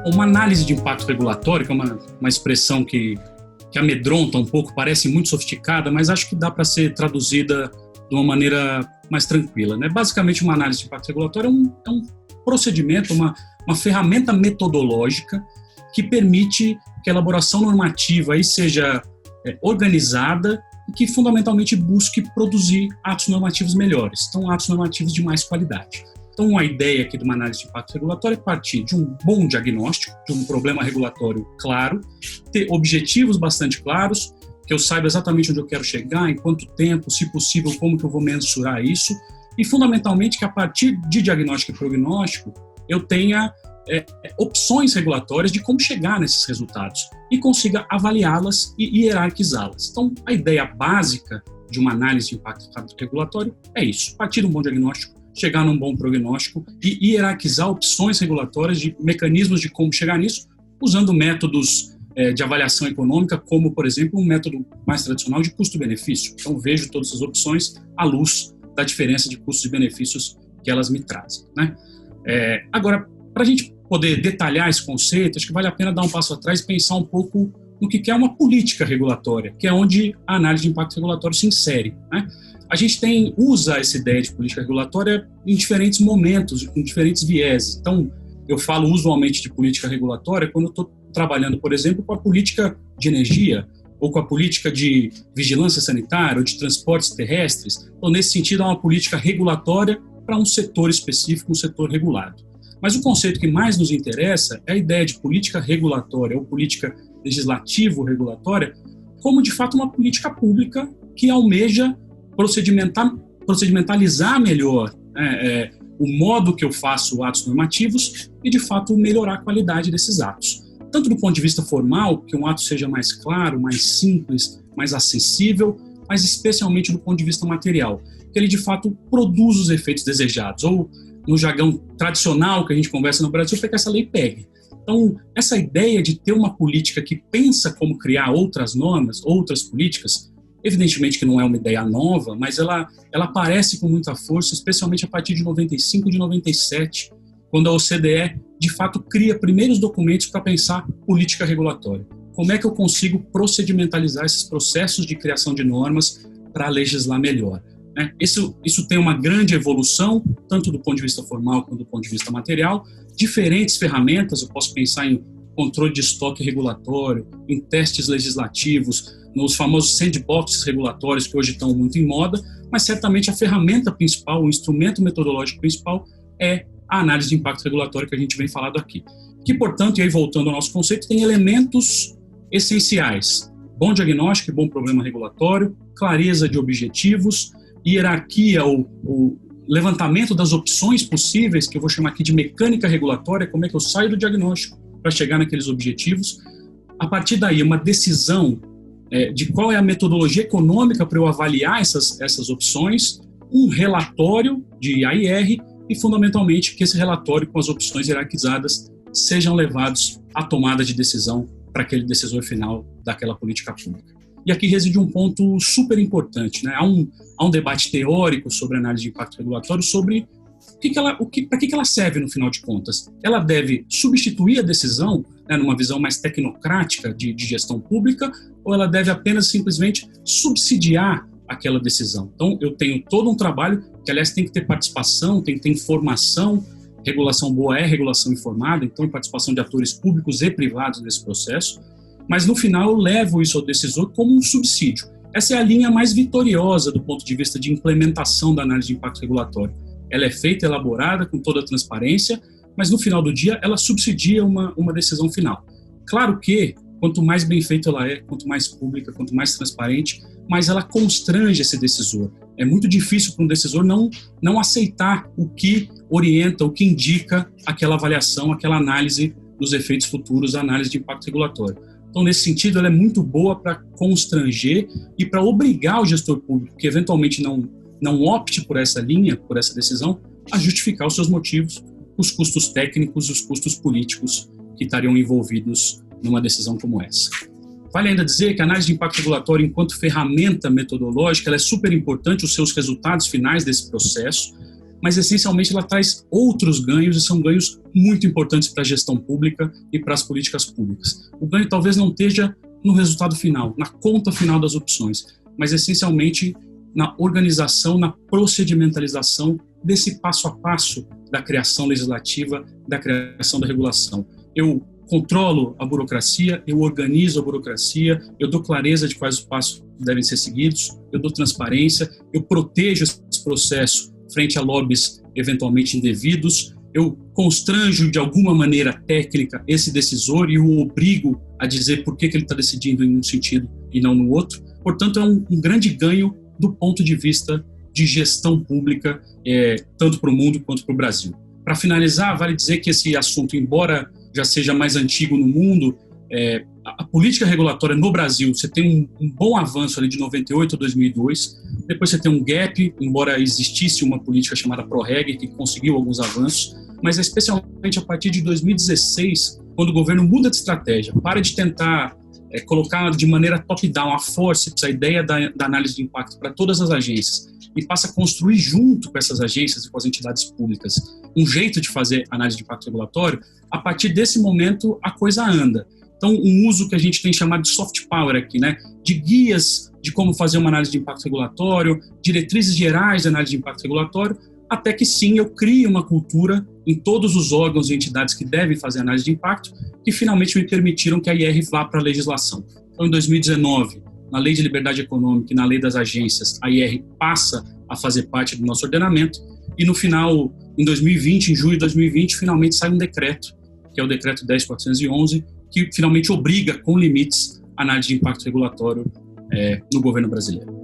Uma análise de impacto regulatório, que é uma expressão que amedronta um pouco, parece muito sofisticada, mas acho que dá para ser traduzida de uma maneira mais tranquila, né? Basicamente, uma análise de impacto regulatório é um procedimento, uma ferramenta metodológica que permite que a elaboração normativa aí seja organizada e que fundamentalmente busque produzir atos normativos melhores, então atos normativos de mais qualidade. Então, a ideia aqui de uma análise de impacto regulatório é partir de um bom diagnóstico, de um problema regulatório claro, ter objetivos bastante claros, que eu saiba exatamente onde eu quero chegar, em quanto tempo, se possível, como que eu vou mensurar isso, e fundamentalmente que a partir de diagnóstico e prognóstico eu tenha opções regulatórias de como chegar nesses resultados e consiga avaliá-las e hierarquizá-las. Então, a ideia básica de uma análise de impacto regulatório é isso, partir de um bom diagnóstico, chegar num bom prognóstico e hierarquizar opções regulatórias de mecanismos de como chegar nisso, usando métodos de avaliação econômica, como, por exemplo, um método mais tradicional de custo-benefício. Então, vejo todas as opções à luz da diferença de custos e benefícios que elas me trazem, né? Agora, para a gente poder detalhar esse conceito, acho que vale a pena dar um passo atrás e pensar um pouco no que é uma política regulatória, que é onde a análise de impacto regulatório se insere, né? A gente usa essa ideia de política regulatória em diferentes momentos, com diferentes vieses. Então, eu falo usualmente de política regulatória quando eu estou trabalhando, por exemplo, com a política de energia, ou com a política de vigilância sanitária, ou de transportes terrestres. Então, nesse sentido, há uma política regulatória para um setor específico, um setor regulado. Mas o conceito que mais nos interessa é a ideia de política regulatória, ou política legislativo-regulatória, como, de fato, uma política pública que almeja procedimentalizar melhor o modo que eu faço atos normativos e, de fato, melhorar a qualidade desses atos. Tanto do ponto de vista formal, que um ato seja mais claro, mais simples, mais acessível, mas especialmente do ponto de vista material, que ele, de fato, produz os efeitos desejados, ou no jargão tradicional que a gente conversa no Brasil, para que essa lei pegue. Então, essa ideia de ter uma política que pensa como criar outras normas, outras políticas, evidentemente que não é uma ideia nova, mas ela aparece com muita força, especialmente a partir de 95 e de 97, quando a OCDE, de fato, cria primeiros documentos para pensar política regulatória. Como é que eu consigo procedimentalizar esses processos de criação de normas para legislar melhor? Isso tem uma grande evolução, tanto do ponto de vista formal quanto do ponto de vista material. Diferentes ferramentas, eu posso pensar em controle de estoque regulatório, em testes legislativos, nos famosos sandboxes regulatórios que hoje estão muito em moda, mas certamente a ferramenta principal, o instrumento metodológico principal é a análise de impacto regulatório que a gente vem falando aqui. Que, portanto, e aí voltando ao nosso conceito, tem elementos essenciais: bom diagnóstico e bom problema regulatório, clareza de objetivos, hierarquia ou levantamento das opções possíveis, que eu vou chamar aqui de mecânica regulatória, como é que eu saio do diagnóstico para chegar naqueles objetivos. A partir daí, uma decisão de qual é a metodologia econômica para eu avaliar essas opções, um relatório de AIR e, fundamentalmente, que esse relatório com as opções hierarquizadas sejam levados à tomada de decisão para aquele decisor final daquela política pública. E aqui reside um ponto super importante, né? Há um debate teórico sobre a análise de impacto regulatório sobre para que ela serve no final de contas. Ela deve substituir a decisão, né, numa visão mais tecnocrática de gestão pública, ou ela deve apenas simplesmente subsidiar aquela decisão? Então, eu tenho todo um trabalho que, aliás, tem que ter participação, tem que ter informação. Regulação boa é regulação informada, então participação de atores públicos e privados nesse processo. Mas, no final, eu levo isso ao decisor como um subsídio. Essa é a linha mais vitoriosa do ponto de vista de implementação da análise de impacto regulatório. Ela é feita, elaborada, com toda a transparência, mas, no final do dia, ela subsidia uma decisão final. Claro que, quanto mais bem feita ela é, quanto mais pública, quanto mais transparente, mais ela constrange esse decisor. É muito difícil para um decisor não aceitar o que orienta, o que indica aquela avaliação, aquela análise dos efeitos futuros da análise de impacto regulatório. Então, nesse sentido, ela é muito boa para constranger e para obrigar o gestor público, que eventualmente não opte por essa linha, por essa decisão, a justificar os seus motivos, os custos técnicos e os custos políticos que estariam envolvidos numa decisão como essa. Vale ainda dizer que a análise de impacto regulatório, enquanto ferramenta metodológica, ela é super importante, os seus resultados finais desse processo, mas essencialmente ela traz outros ganhos e são ganhos muito importantes para a gestão pública e para as políticas públicas. O ganho talvez não esteja no resultado final, na conta final das opções, mas essencialmente na organização, na procedimentalização desse passo a passo da criação legislativa, da criação da regulação. Eu controlo a burocracia, eu organizo a burocracia, eu dou clareza de quais os passos devem ser seguidos, eu dou transparência, eu protejo esse processo frente a lobbies eventualmente indevidos, eu constranjo de alguma maneira técnica esse decisor e o obrigo a dizer por que ele está decidindo em um sentido e não no outro. Portanto, é um grande ganho do ponto de vista de gestão pública, tanto para o mundo quanto para o Brasil. Para finalizar, vale dizer que esse assunto, embora já seja mais antigo no mundo, a política regulatória no Brasil, você tem um bom avanço ali de 98 a 2002, depois você tem um gap, embora existisse uma política chamada ProReg, que conseguiu alguns avanços, mas é especialmente a partir de 2016, quando o governo muda de estratégia, para de tentar colocar de maneira top-down a forceps, a ideia da análise de impacto para todas as agências, e passa a construir junto com essas agências e com as entidades públicas um jeito de fazer análise de impacto regulatório. A partir desse momento a coisa anda. Então, um uso que a gente tem chamado de soft power aqui, né, de guias de como fazer uma análise de impacto regulatório, diretrizes gerais de análise de impacto regulatório, até que sim eu crie uma cultura em todos os órgãos e entidades que devem fazer análise de impacto, que finalmente me permitiram que a IR vá para a legislação. Então, em 2019, na Lei de Liberdade Econômica e na Lei das Agências, a IR passa a fazer parte do nosso ordenamento, e no final, em 2020, em junho de 2020, finalmente sai um decreto, que é o Decreto 10.411, que finalmente obriga, com limites, a análise de impacto regulatório no governo brasileiro.